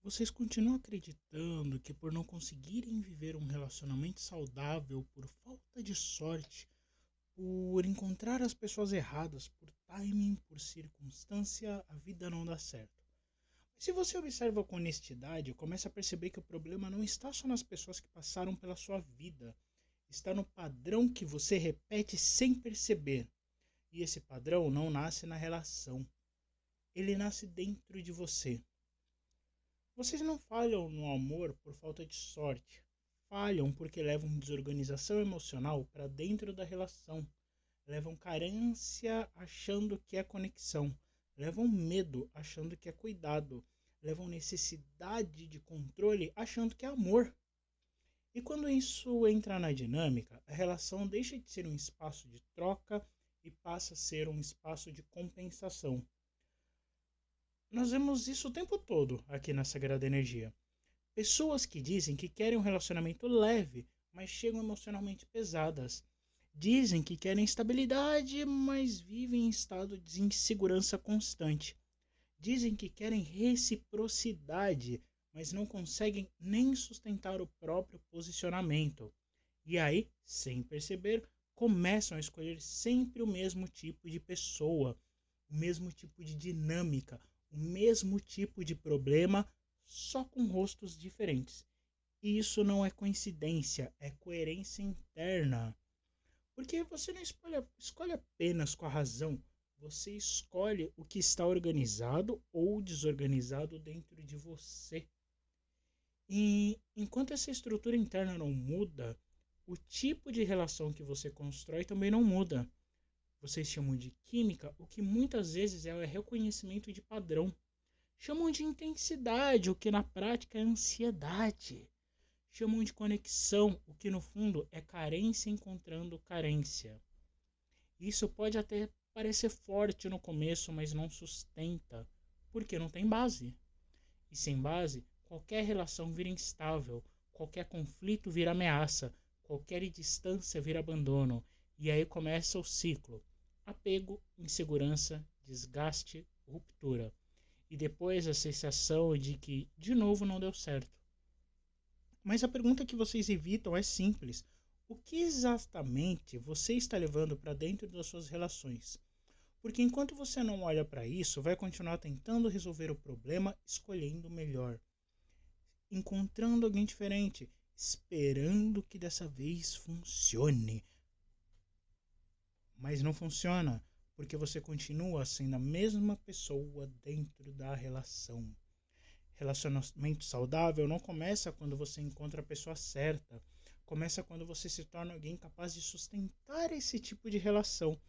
Vocês continuam acreditando que por não conseguirem viver um relacionamento saudável, por falta de sorte, por encontrar as pessoas erradas, por timing, por circunstância, a vida não dá certo? Mas se você observa com honestidade, começa a perceber que o problema não está só nas pessoas que passaram pela sua vida, está no padrão que você repete sem perceber. E esse padrão não nasce na relação, ele nasce dentro de você. Vocês não falham no amor por falta de sorte. Falham porque levam desorganização emocional para dentro da relação. Levam carência achando que é conexão. Levam medo achando que é cuidado. Levam necessidade de controle achando que é amor. E quando isso entra na dinâmica, a relação deixa de ser um espaço de troca e passa a ser um espaço de compensação. Nós vemos isso o tempo todo aqui na Sagrada Energia. Pessoas que dizem que querem um relacionamento leve, mas chegam emocionalmente pesadas. Dizem que querem estabilidade, mas vivem em estado de insegurança constante. Dizem que querem reciprocidade, mas não conseguem nem sustentar o próprio posicionamento. E aí, sem perceber, começam a escolher sempre o mesmo tipo de pessoa, o mesmo tipo de dinâmica, o mesmo tipo de problema, só com rostos diferentes. E isso não é coincidência, é coerência interna. Porque você não escolhe apenas com a razão, você escolhe o que está organizado ou desorganizado dentro de você. E enquanto essa estrutura interna não muda, o tipo de relação que você constrói também não muda. Vocês chamam de química, o que muitas vezes é o reconhecimento de padrão. Chamam de intensidade, o que na prática é ansiedade. Chamam de conexão, o que no fundo é carência encontrando carência. Isso pode até parecer forte no começo, mas não sustenta, porque não tem base. E sem base, qualquer relação vira instável, qualquer conflito vira ameaça, qualquer distância vira abandono. E aí começa o ciclo: apego, insegurança, desgaste, ruptura. E depois a sensação de que de novo não deu certo. Mas a pergunta que vocês evitam é simples: o que exatamente você está levando para dentro das suas relações? Porque enquanto você não olha para isso, vai continuar tentando resolver o problema, escolhendo o melhor, encontrando alguém diferente, esperando que dessa vez funcione. Mas não funciona, porque você continua sendo a mesma pessoa dentro da relação. Relacionamento saudável não começa quando você encontra a pessoa certa. Começa quando você se torna alguém capaz de sustentar esse tipo de relação.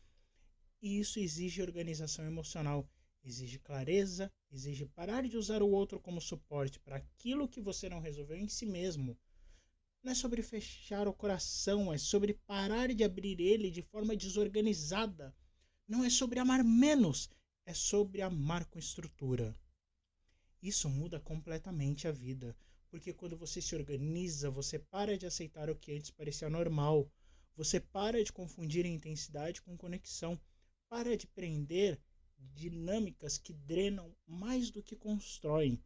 E isso exige organização emocional, exige clareza, exige parar de usar o outro como suporte para aquilo que você não resolveu em si mesmo. Não é sobre fechar o coração, é sobre parar de abrir ele de forma desorganizada. Não é sobre amar menos, é sobre amar com estrutura. Isso muda completamente a vida, porque quando você se organiza, você para de aceitar o que antes parecia normal. Você para de confundir intensidade com conexão. Para de prender dinâmicas que drenam mais do que constroem.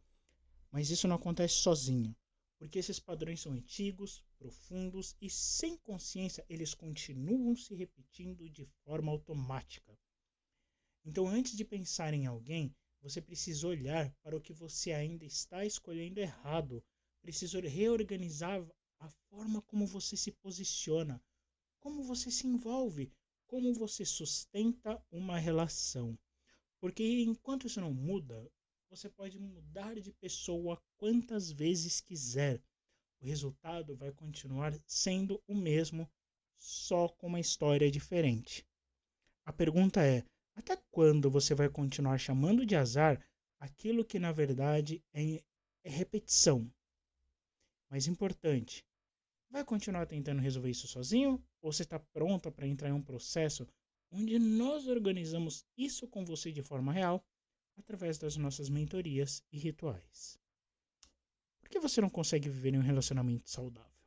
Mas isso não acontece sozinho, porque esses padrões são antigos, profundos e sem consciência eles continuam se repetindo de forma automática. Então, antes de pensar em alguém, você precisa olhar para o que você ainda está escolhendo errado. Precisa reorganizar a forma como você se posiciona, como você se envolve, como você sustenta uma relação. Porque enquanto isso não muda, você pode mudar de pessoa quantas vezes quiser. O resultado vai continuar sendo o mesmo, só com uma história diferente. A pergunta é: até quando você vai continuar chamando de azar aquilo que na verdade é repetição? Mas importante, vai continuar tentando resolver isso sozinho? Ou você está pronta para entrar em um processo onde nós organizamos isso com você de forma real, através das nossas mentorias e rituais? Por que você não consegue viver em um relacionamento saudável?